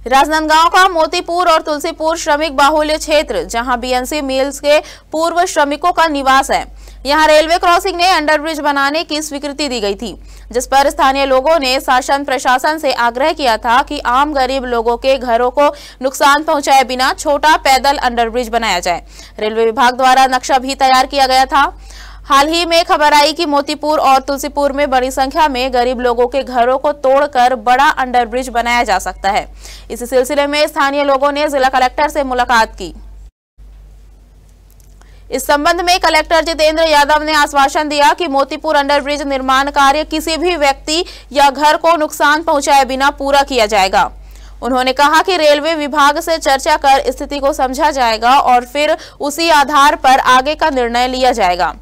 राजनांदगांव का मोतीपुर और तुलसीपुर श्रमिक बाहुल्य क्षेत्र, जहां बीएनसी मिल्स के पूर्व श्रमिकों का निवास है, यहां रेलवे क्रॉसिंग ने अंडरब्रिज बनाने की स्वीकृति दी गई थी, जिस पर स्थानीय लोगों ने शासन प्रशासन से आग्रह किया था कि आम गरीब लोगों के घरों को नुकसान पहुंचाए बिना छोटा पैदल अंडरब्रिज बनाया जाए। रेलवे विभाग द्वारा नक्शा भी तैयार किया गया था। हाल ही में खबर आई कि मोतीपुर और तुलसीपुर में बड़ी संख्या में गरीब लोगों के घरों को तोड़कर बड़ा अंडरब्रिज बनाया जा सकता है। इसी सिलसिले में स्थानीय लोगों ने जिला कलेक्टर से मुलाकात की। इस संबंध में कलेक्टर जितेंद्र यादव ने आश्वासन दिया कि मोतीपुर अंडरब्रिज निर्माण कार्य किसी भी व्यक्ति या घर को नुकसान पहुंचाए बिना पूरा किया जाएगा। उन्होंने कहा कि रेलवे विभाग से चर्चा कर स्थिति को समझा जाएगा और फिर उसी आधार पर आगे का निर्णय लिया जाएगा।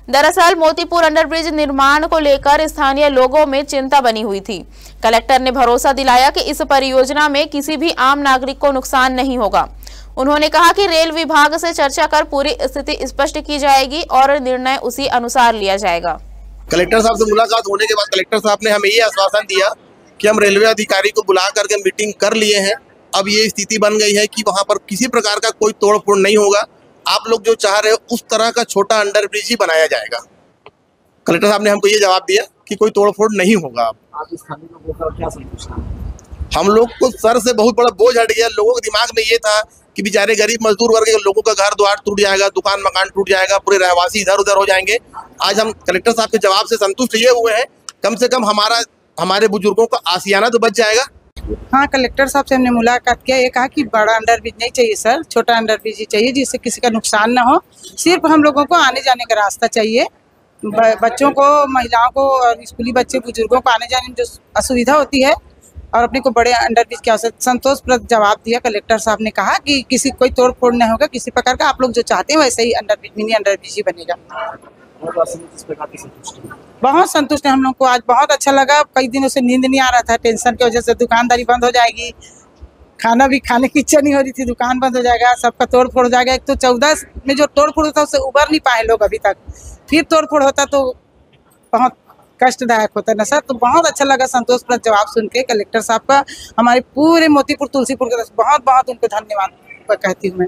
दरअसल मोतीपुर अंडरब्रिज निर्माण को लेकर स्थानीय लोगों में चिंता बनी हुई थी। कलेक्टर ने भरोसा दिलाया कि इस परियोजना में किसी भी आम नागरिक को नुकसान नहीं होगा। उन्होंने कहा कि रेल विभाग से चर्चा कर पूरी स्थिति स्पष्ट की जाएगी और निर्णय उसी अनुसार लिया जाएगा। कलेक्टर साहब से मुलाकात होने के बाद कलेक्टर साहब ने हमें ये आश्वासन दिया कि हम रेलवे अधिकारी को बुला करके मीटिंग कर लिए हैं। अब ये स्थिति बन गई है कि वहाँ पर किसी प्रकार का कोई तोड़ फोड़ नहीं होगा। आप लोग जो चाह रहे हो उस तरह का छोटा अंडरब्रिज ही बनाया जाएगा। कलेक्टर साहब ने हमको ये जवाब दिया कि कोई तोड़फोड़ नहीं होगा। आप स्थानीय लोगों का क्या संतुष्ट हैं? हम लोग को सर से बहुत बड़ा बोझ हट गया। लोगों के दिमाग में ये था कि बेचारे गरीब मजदूर वर्ग के लोगों का घर द्वार टूट जाएगा, दुकान मकान टूट जाएगा, पूरे रहवासी इधर उधर हो जाएंगे। आज हम कलेक्टर साहब के जवाब से संतुष्ट ये हुए हैं, कम से कम हमारे बुजुर्गों का आशियाना तो बच जाएगा। हाँ, कलेक्टर साहब से हमने मुलाकात किया। ये कहा कि बड़ा अंडरब्रिज नहीं चाहिए सर, छोटा अंडरब्रिज ही चाहिए जिससे किसी का नुकसान ना हो। सिर्फ हम लोगों को आने जाने का रास्ता चाहिए। बच्चों को, महिलाओं को और स्कूली बच्चे बुजुर्गों को आने जाने में जो असुविधा होती है और अपने को बड़े अंडरब्रिज की आवश्यकता। संतोषप्रद जवाब दिया कलेक्टर साहब ने। कहा कि किसी कोई तोड़ फोड़ नहीं होगा किसी प्रकार का। आप लोग जो चाहते हैं वैसे ही अंडरब्रिज, मिनी अंडरब्रिज ही बनेगा। बहुत संतुष्ट है हम लोग को। आज बहुत अच्छा लगा। कई दिनों से नींद नहीं आ रहा था, टेंशन की वजह से। दुकानदारी बंद हो जाएगी, खाना भी खाने की इच्छा नहीं हो रही थी, दुकान बंद हो जाएगा, सबका तोड़ फोड़ हो जाएगा। एक तो 14 में जो तोड़ फोड़ होता है उससे उबर नहीं पाए लोग अभी तक। फिर तोड़ फोड़ होता तो बहुत कष्टदायक होता है ना सर। तो बहुत अच्छा लगा संतोषप्रद जवाब सुन के कलेक्टर साहब का। हमारे पूरे मोतीपुर तुलसीपुर के बहुत बहुत उनको धन्यवाद कहती हूँ मैं।